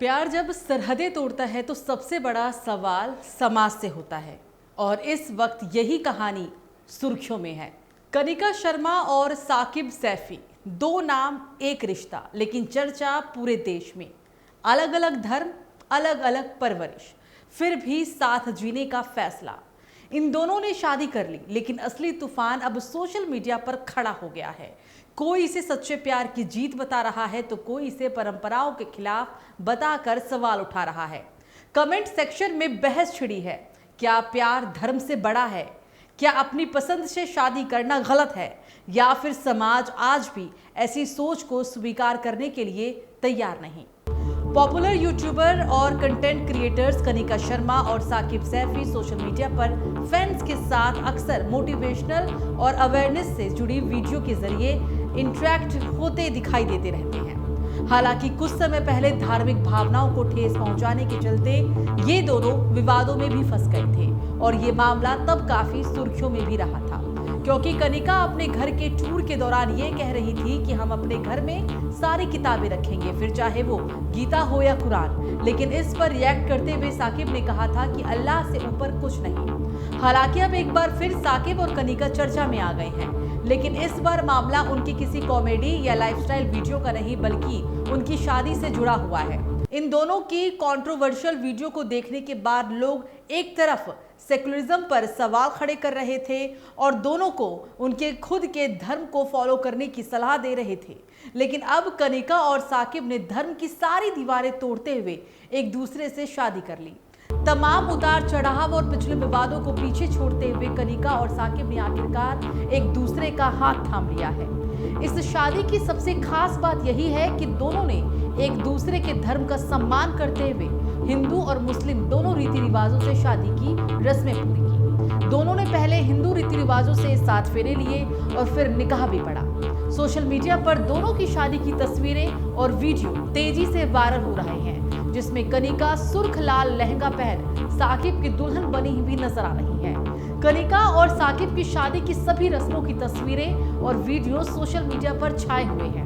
प्यार जब सरहदें तोड़ता है तो सबसे बड़ा सवाल समाज से होता है और इस वक्त यही कहानी सुर्खियों में है। कनिका शर्मा और साकिब सैफी, दो नाम एक रिश्ता, लेकिन चर्चा पूरे देश में। अलग अलग धर्म, अलग अलग परवरिश, फिर भी साथ जीने का फैसला। इन दोनों ने शादी कर ली, लेकिन असली तूफान अब सोशल मीडिया पर खड़ा हो गया है। कोई इसे सच्चे प्यार की जीत बता रहा है तो कोई इसे परंपराओं के खिलाफ बताकर सवाल उठा रहा है। कमेंट सेक्शन में बहस छिड़ी है। क्या प्यार धर्म से बड़ा है? क्या अपनी पसंद से शादी करना गलत है? या फिर समाज आज भी ऐसी सोच को स्वीकार करने के लिए तैयार नहीं? पॉपुलर यूट्यूबर और कंटेंट क्रिएटर्स कनिका शर्मा और साकिब सैफी सोशल मीडिया पर फैंस के साथ अक्सर मोटिवेशनल और अवेयरनेस से जुड़ी वीडियो के जरिए इंटरेक्ट होते दिखाई देते रहते हैं। हालांकि कुछ समय पहले धार्मिक भावनाओं को ठेस पहुंचाने के चलते ये दोनों विवादों में भी फंस गए थे और ये मामला तब काफी सुर्खियों में भी रहा था, क्योंकि कनिका अपने घर के टूर के दौरान ये कह रही थी कि हम अपने घर में सारी किताबें रखेंगे, फिर चाहे वो गीता हो या कुरान। लेकिन इस पर रिएक्ट करते हुए साकिब ने कहा था कि अल्लाह से ऊपर कुछ नहीं। हालांकि अब एक बार फिर साकिब और कनिका चर्चा में आ गए हैं, लेकिन इस बार मामला उनकी किसी कॉमेडी या लाइफस्टाइल वीडियो का नहीं, बल्कि उनकी शादी से जुड़ा हुआ है। इन दोनों की कंट्रोवर्शियल वीडियो को देखने के बाद लोग एक तरफ सेकुलरिज्म पर सवाल खड़े कर रहे थे और दोनों को उनके खुद के धर्म को फॉलो करने की सलाह दे रहे थे। लेकिन अब कनिका और साकिब ने धर्म की सारी दीवारें तोड़ते हुए एक दूसरे से शादी कर ली। तमाम उतार चढ़ाव और पिछले विवादों को पीछे छोड़ते हुए कनिका और साकिब ने आखिरकार एक दूसरे का हाथ थाम लिया है। इस शादी की सबसे खास बात यही है कि दोनों ने एक दूसरे के धर्म का सम्मान करते हुए हिंदू और मुस्लिम दोनों रीति रिवाजों से शादी की रस्में पूरी की। दोनों ने पहले हिंदू रीति रिवाजों से 7 फेरे लिए और फिर निकाह भी पढ़ा। सोशल मीडिया पर दोनों की शादी की तस्वीरें और वीडियो तेजी से वायरल हो रहे हैं, जिसमें कनिका सुर्ख लाल लहंगा पहन साकिब की दुल्हन बनी भी नजर आ रही है। कनिका और साकिब की शादी की सभी रस्मों की तस्वीरें और वीडियो सोशल मीडिया पर छाए हुए हैं।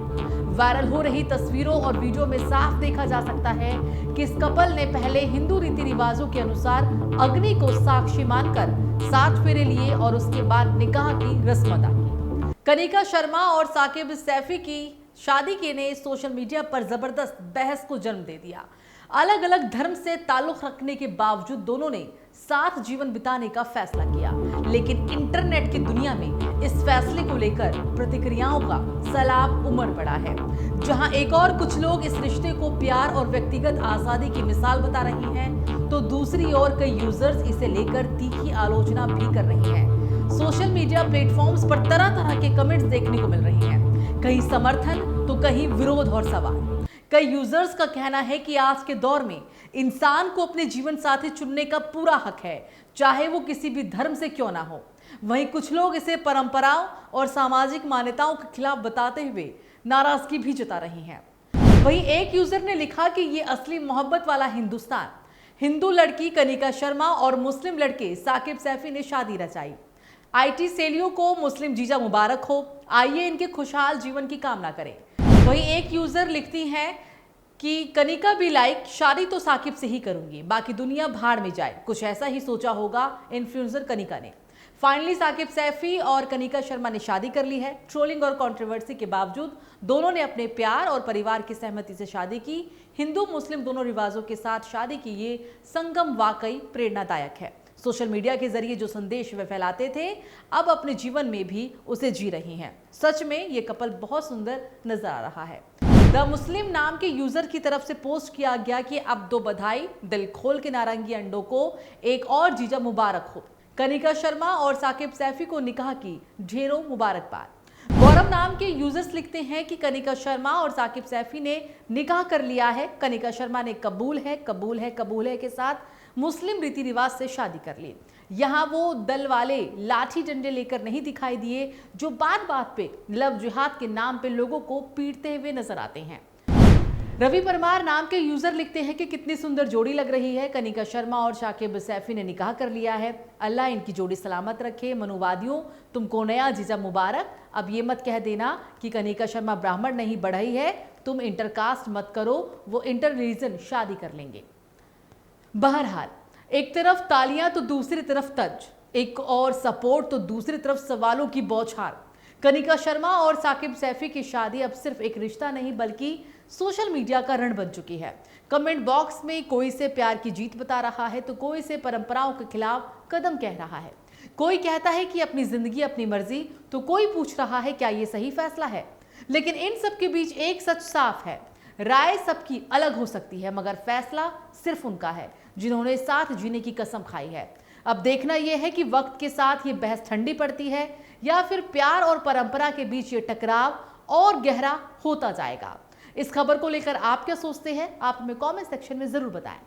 वायरल हो रही तस्वीरों और वीडियो में साफ देखा जा सकता है कि इस कपल ने पहले हिंदू रीति रिवाजों के अनुसार अग्नि को साक्षी मानकर 7 फेरे लिए और उसके बाद निकाह की रस्म अदा की। कनिका शर्मा और साकिब सैफी की शादी के ने सोशल मीडिया पर जबरदस्त बहस को जन्म दे दिया। अलग अलग धर्म से ताल्लुक रखने के बावजूद दोनों ने साथ जीवन बिताने का फैसला किया, लेकिन इंटरनेट की दुनिया में इस फैसले को लेकर प्रतिक्रियाओं का सैलाब उमड़ पड़ा है। जहां एक और कुछ लोग इस रिश्ते को प्यार और व्यक्तिगत आजादी की मिसाल बता रहे हैं, तो दूसरी ओर कई यूजर्स इसे लेकर तीखी आलोचना भी कर रहे हैं। सोशल मीडिया प्लेटफॉर्म्स पर तरह तरह के कमेंट्स देखने को मिल रहे हैं, कहीं समर्थन तो कहीं विरोध और सवाल। कई यूजर्स का कहना है कि आज के दौर में इंसान को अपने जीवन साथी चुनने का पूरा हक है, चाहे वो किसी भी धर्म से क्यों ना हो। वहीं कुछ लोग इसे परंपराओं और सामाजिक मान्यताओं के खिलाफ बताते हुए नाराजगी भी जता रहे हैं। वहीं एक यूजर ने लिखा कि ये असली मोहब्बत वाला हिंदुस्तान। हिंदू लड़की कनिका शर्मा और मुस्लिम लड़के साकिब सैफी ने शादी रचाई। IT सेलियों को मुस्लिम जीजा मुबारक हो। आइए इनके खुशहाल जीवन की कामना करें। वहीं एक यूजर लिखती हैं कि कनिका भी लाइक, शादी तो साकिब से ही करूंगी, बाकी दुनिया भाड़ में जाए। कुछ ऐसा ही सोचा होगा इन्फ्लुएंसर कनिका ने। फाइनली साकिब सैफी और कनिका शर्मा ने शादी कर ली है। ट्रोलिंग और कंट्रोवर्सी के बावजूद दोनों ने अपने प्यार और परिवार की सहमति से शादी की। हिंदू मुस्लिम दोनों रिवाजों के साथ शादी की ये संगम वाकई प्रेरणादायक है। सोशल मीडिया के जरिए जो संदेश वे फैलाते थे, अब अपने जीवन में भी उसे जी रही हैं। सच में ये कपल बहुत सुंदर नजर आ रहा है। द मुस्लिम नाम के यूजर की तरफ से पोस्ट किया गया कि अब दो बधाई, दिल खोल के नारंगी अंडों को एक और जीजा मुबारक हो। कनिका शर्मा और साकिब सैफी को निकाह की ढेरों मुबारकबाद। गौरव नाम के यूजर्स लिखते हैं कि कनिका शर्मा और साकिब सैफी ने निकाह कर लिया है। कनिका शर्मा ने कबूल है कबूल है कबूल है के साथ मुस्लिम रीति रिवाज से शादी कर ली। यहाँ वो दल वाले लाठी डंडे लेकर नहीं दिखाई दिए, जो बात बात पे लव जिहाद के नाम पे लोगों को पीटते हुए नजर आते हैं। रवि परमार नाम के यूजर लिखते हैं कि कितनी सुंदर जोड़ी लग रही है। कनिका शर्मा और साकिब सैफी ने निकाह कर लिया है। अल्लाह इनकी जोड़ी सलामत रखे। मनुवादियों, तुमको नया जीजा मुबारक। अब ये मत कह देना कि कनिका शर्मा ब्राह्मण नहीं बढ़ई है, तुम इंटरकास्ट मत करो, वो इंटर रिलीजन शादी कर लेंगे। बहरहाल, एक तरफ तालियां तो दूसरी तरफ तंज, एक और सपोर्ट तो दूसरी तरफ सवालों की बौछार। कनिका शर्मा और साकिब सैफी की शादी अब सिर्फ एक रिश्ता नहीं बल्कि सोशल मीडिया का रण बन चुकी है। कमेंट बॉक्स में कोई इसे प्यार की जीत बता रहा है तो कोई इसे परंपराओं के खिलाफ कदम कह रहा है। कोई कहता है कि अपनी जिंदगी अपनी मर्जी, तो कोई पूछ रहा है क्या ये सही फैसला है। लेकिन इन सब के बीच एक सच साफ है, राय सबकी अलग हो सकती है मगर फैसला सिर्फ उनका है जिन्होंने साथ जीने की कसम खाई है। अब देखना यह है कि वक्त के साथ ये बहस ठंडी पड़ती है या फिर प्यार और परंपरा के बीच ये टकराव और गहरा होता जाएगा। इस खबर को लेकर आप क्या सोचते हैं, आप हमें कमेंट सेक्शन में जरूर बताएं।